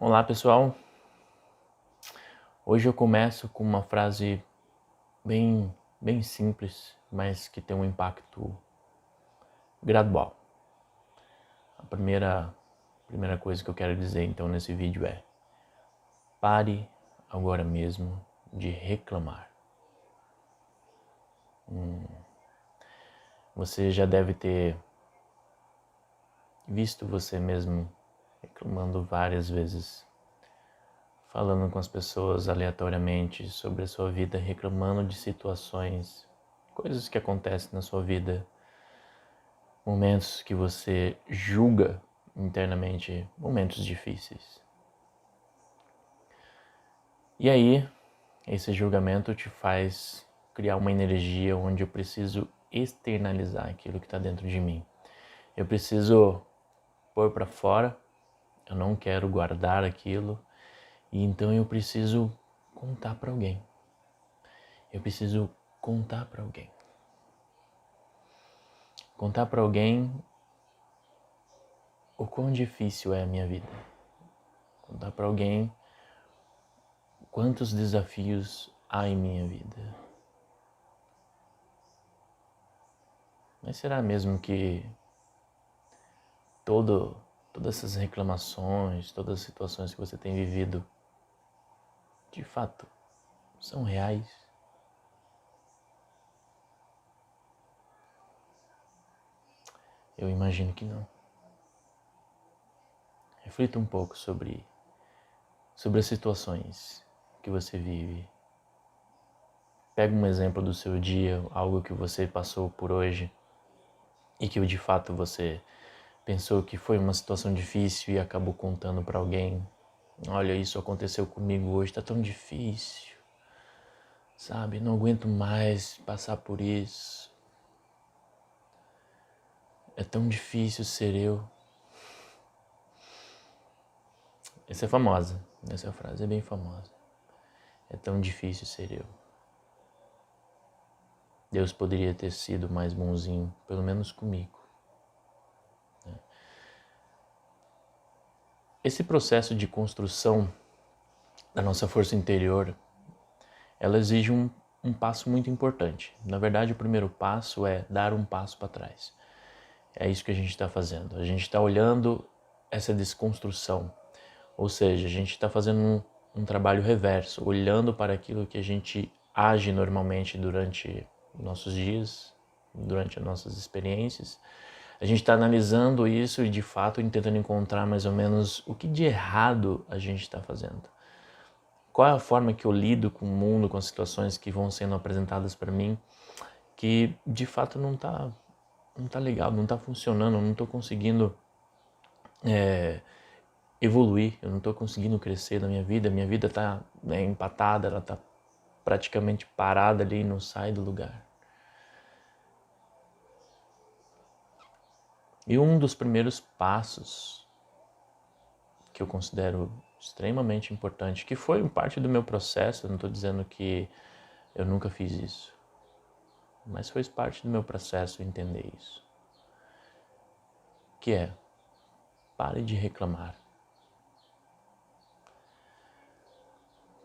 Olá pessoal, hoje eu começo com uma frase bem simples, mas que tem um impacto gradual. A primeira coisa que eu quero dizer então nesse vídeo é: pare agora mesmo de reclamar. Você já deve ter visto você mesmo reclamando várias vezes, falando com as pessoas aleatoriamente sobre a sua vida, reclamando de situações, coisas que acontecem na sua vida, momentos que você julga internamente, momentos difíceis. E aí, esse julgamento te faz criar uma energia onde eu preciso externalizar aquilo que está dentro de mim. Eu preciso pôr para fora, eu não quero guardar aquilo, e então eu preciso contar para alguém. Eu preciso contar para alguém. Contar para alguém o quão difícil é a minha vida. Contar para alguém quantos desafios há em minha vida. Mas será mesmo que todas essas reclamações, todas as situações que você tem vivido, de fato, são reais? Eu imagino que não. Reflita um pouco sobre as situações que você vive. Pega um exemplo do seu dia, algo que você passou por hoje e que de fato você pensou que foi uma situação difícil e acabou contando para alguém. Olha, isso aconteceu comigo hoje, tá tão difícil, sabe? Não aguento mais passar por isso. É tão difícil ser eu. Essa é famosa, essa frase é bem famosa. É tão difícil ser eu. Deus poderia ter sido mais bonzinho, pelo menos comigo. Esse processo de construção da nossa força interior, ela exige um passo muito importante. Na verdade, o primeiro passo é dar um passo para trás. É isso que a gente está fazendo. A gente está olhando essa desconstrução. Ou seja, a gente está fazendo um trabalho reverso, olhando para aquilo que a gente age normalmente durante nossos dias, durante as nossas experiências. A gente está analisando isso e, de fato, tentando encontrar mais ou menos o que de errado a gente está fazendo. Qual é a forma que eu lido com o mundo, com as situações que vão sendo apresentadas para mim, que, de fato, não tá legal, não está funcionando, eu não estou conseguindo evoluir, eu não estou conseguindo crescer na minha vida está empatada, ela está praticamente parada ali, não sai do lugar. E um dos primeiros passos que eu considero extremamente importante, que foi parte do meu processo, eu não estou dizendo que eu nunca fiz isso, mas foi parte do meu processo entender isso, que é: pare de reclamar.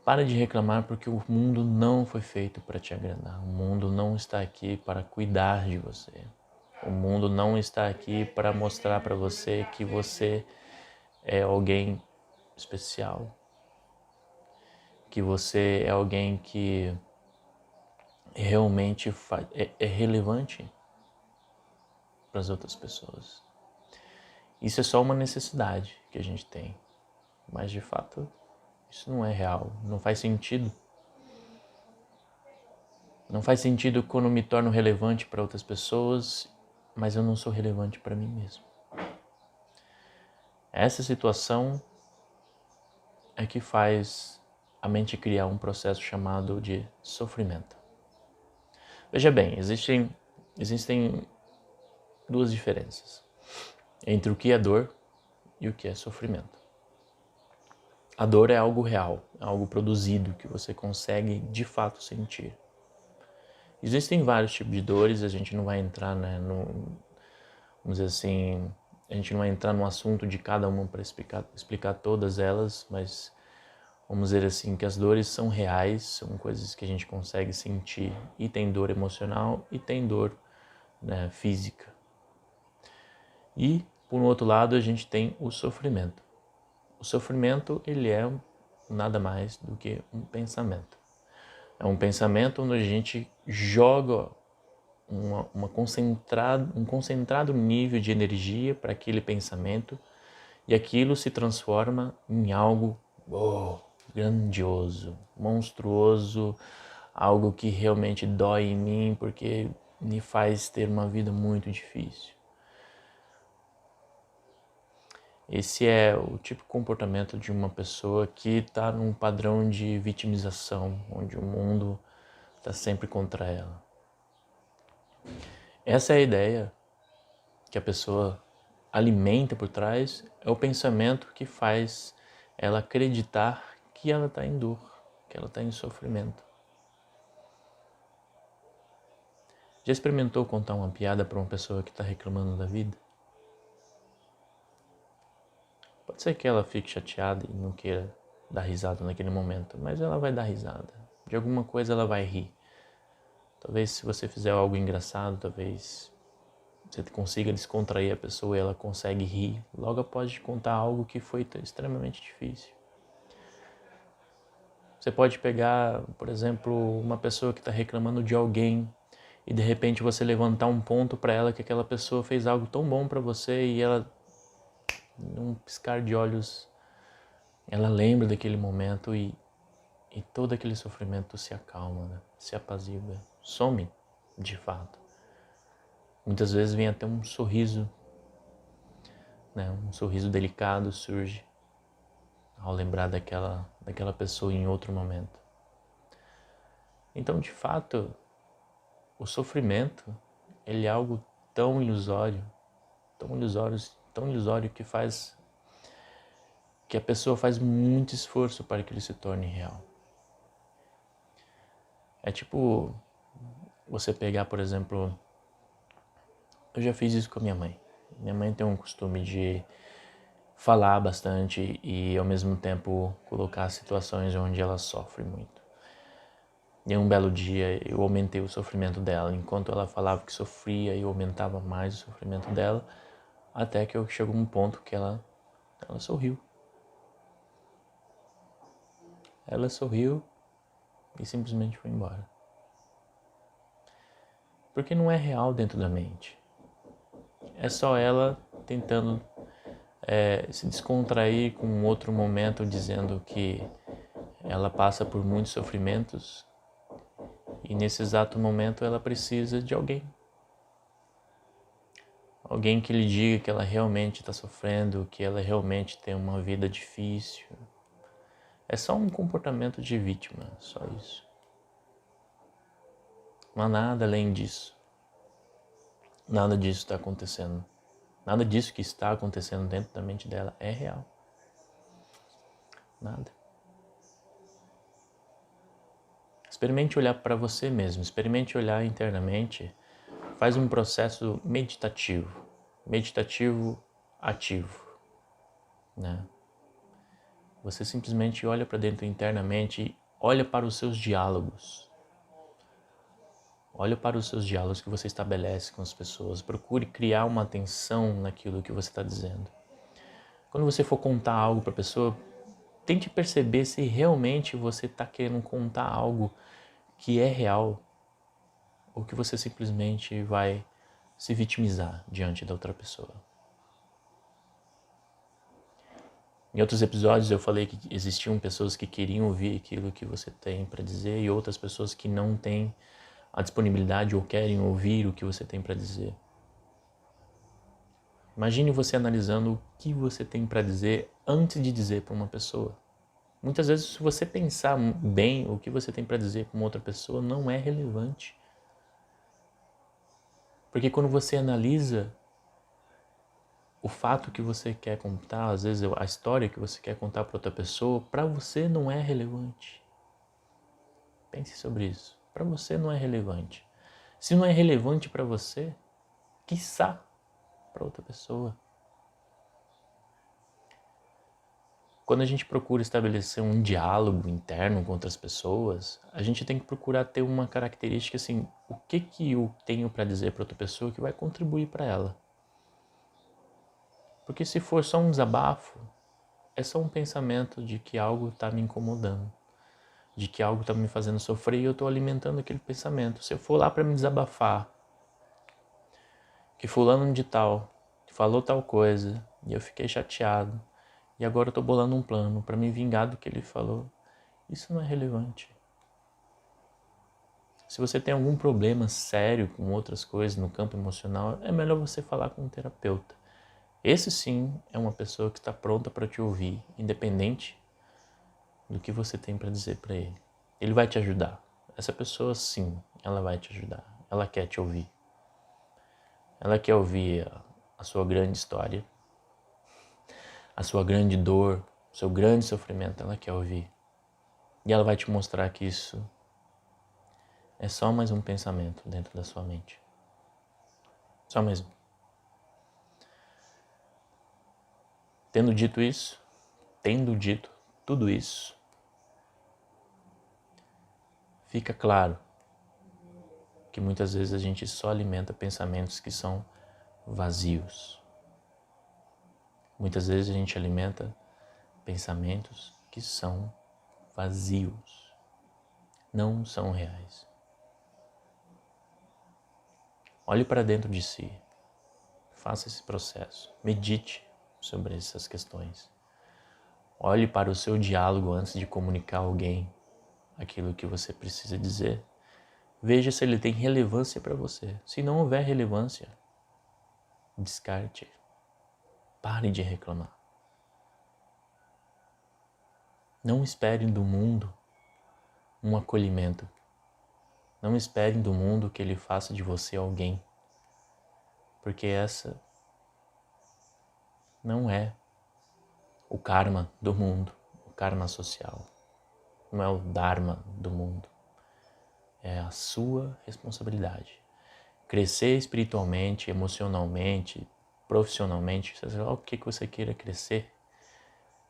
Pare de reclamar, porque o mundo não foi feito para te agradar. O mundo não está aqui para cuidar de você. O mundo não está aqui para mostrar para você que você é alguém especial, que você é alguém que realmente é relevante para as outras pessoas. Isso é só uma necessidade que a gente tem, mas de fato isso não é real, não faz sentido. Não faz sentido quando eu me torno relevante para outras pessoas, mas eu não sou relevante para mim mesmo. Essa situação é que faz a mente criar um processo chamado de sofrimento. Veja bem, existem duas diferenças entre o que é dor e o que é sofrimento. A dor é algo real, é algo produzido que você consegue de fato sentir. Existem vários tipos de dores, a gente não vai entrar, vamos dizer assim, A gente não vai entrar no assunto de cada uma para explicar todas elas, mas vamos dizer assim que as dores são reais, são coisas que a gente consegue sentir. E tem dor emocional e tem dor, né, física. E, por um outro lado, a gente tem o sofrimento. O sofrimento, ele é nada mais do que um pensamento. É um pensamento onde a gente joga um concentrado nível de energia para aquele pensamento e aquilo se transforma em algo grandioso, monstruoso, algo que realmente dói em mim porque me faz ter uma vida muito difícil. Esse é o tipo de comportamento de uma pessoa que está num padrão de vitimização, onde o mundo está sempre contra ela. Essa é a ideia que a pessoa alimenta por trás, é o pensamento que faz ela acreditar que ela está em dor, que ela está em sofrimento. Já experimentou contar uma piada para uma pessoa que está reclamando da vida? Pode ser que ela fique chateada e não queira dar risada naquele momento, mas ela vai dar risada. De alguma coisa ela vai rir. Talvez se você fizer algo engraçado, talvez você consiga descontrair a pessoa e ela consegue rir. Logo após contar algo que foi extremamente difícil. Você pode pegar, por exemplo, uma pessoa que está reclamando de alguém e de repente você levantar um ponto para ela que aquela pessoa fez algo tão bom para você e ela, num piscar de olhos, ela lembra daquele momento e todo aquele sofrimento se acalma, né? Se apazigua, some de fato. Muitas vezes vem até um sorriso, né? Um sorriso delicado surge ao lembrar daquela pessoa em outro momento. Então, de fato, o sofrimento, ele é algo tão ilusório, tão ilusório que a pessoa faz muito esforço para que ele se torne real. É tipo você pegar, por exemplo, eu já fiz isso com a minha mãe. Minha mãe tem um costume de falar bastante e ao mesmo tempo colocar situações onde ela sofre muito. E um belo dia eu aumentei o sofrimento dela. Enquanto ela falava que sofria, eu aumentava mais o sofrimento dela, até que chegou um ponto que ela sorriu. Ela sorriu e simplesmente foi embora. Porque não é real dentro da mente. É só ela tentando se descontrair com um outro momento, dizendo que ela passa por muitos sofrimentos e nesse exato momento ela precisa de alguém. Alguém que lhe diga que ela realmente está sofrendo, que ela realmente tem uma vida difícil. É só um comportamento de vítima, só isso. Não há nada além disso. Nada disso está acontecendo. Nada disso que está acontecendo dentro da mente dela é real. Nada. Experimente olhar para você mesmo, experimente olhar internamente. Faz um processo meditativo ativo, né? Você simplesmente olha para dentro internamente, olha para os seus diálogos. Olha para os seus diálogos que você estabelece com as pessoas. Procure criar uma atenção naquilo que você está dizendo. Quando você for contar algo para a pessoa, tente perceber se realmente você está querendo contar algo que é real ou que você simplesmente vai se vitimizar diante da outra pessoa. Em outros episódios eu falei que existiam pessoas que queriam ouvir aquilo que você tem para dizer e outras pessoas que não têm a disponibilidade ou querem ouvir o que você tem para dizer. Imagine você analisando o que você tem para dizer antes de dizer para uma pessoa. Muitas vezes, se você pensar bem o que você tem para dizer para uma outra pessoa, não é relevante. Porque quando você analisa o fato que você quer contar, às vezes a história que você quer contar para outra pessoa, para você não é relevante. Pense sobre isso. Para você não é relevante. Se não é relevante para você, quiçá para outra pessoa. quando a gente procura estabelecer um diálogo interno com outras pessoas, a gente tem que procurar ter uma característica assim, o que eu tenho para dizer para outra pessoa que vai contribuir para ela. Porque se for só um desabafo, é só um pensamento de que algo está me incomodando, de que algo está me fazendo sofrer e eu estou alimentando aquele pensamento. Se eu for lá para me desabafar, que fulano de tal falou tal coisa e eu fiquei chateado e agora eu estou bolando um plano para me vingar do que ele falou, isso não é relevante. Se você tem algum problema sério com outras coisas no campo emocional, é melhor você falar com um terapeuta. Esse sim é uma pessoa que está pronta para te ouvir, independente do que você tem para dizer para ele. Ele vai te ajudar. Essa pessoa sim, ela vai te ajudar. Ela quer te ouvir. Ela quer ouvir a sua grande história, a sua grande dor, o seu grande sofrimento, ela quer ouvir. E ela vai te mostrar que isso é só mais um pensamento dentro da sua mente. Só mesmo. Tendo dito tudo isso, fica claro que muitas vezes a gente só alimenta pensamentos que são vazios. Muitas vezes a gente alimenta pensamentos que são vazios, não são reais. Olhe para dentro de si, faça esse processo, medite sobre essas questões. Olhe para o seu diálogo antes de comunicar a alguém aquilo que você precisa dizer. Veja se ele tem relevância para você. Se não houver relevância, descarte. Pare de reclamar. Não esperem do mundo um acolhimento. Não esperem do mundo que ele faça de você alguém. Porque essa não é o karma do mundo, o karma social. Não é o dharma do mundo. É a sua responsabilidade. Crescer espiritualmente, emocionalmente, profissionalmente, seja lá o que você queira crescer,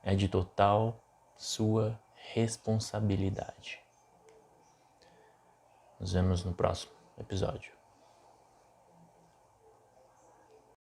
é de total sua responsabilidade. Nos vemos no próximo episódio.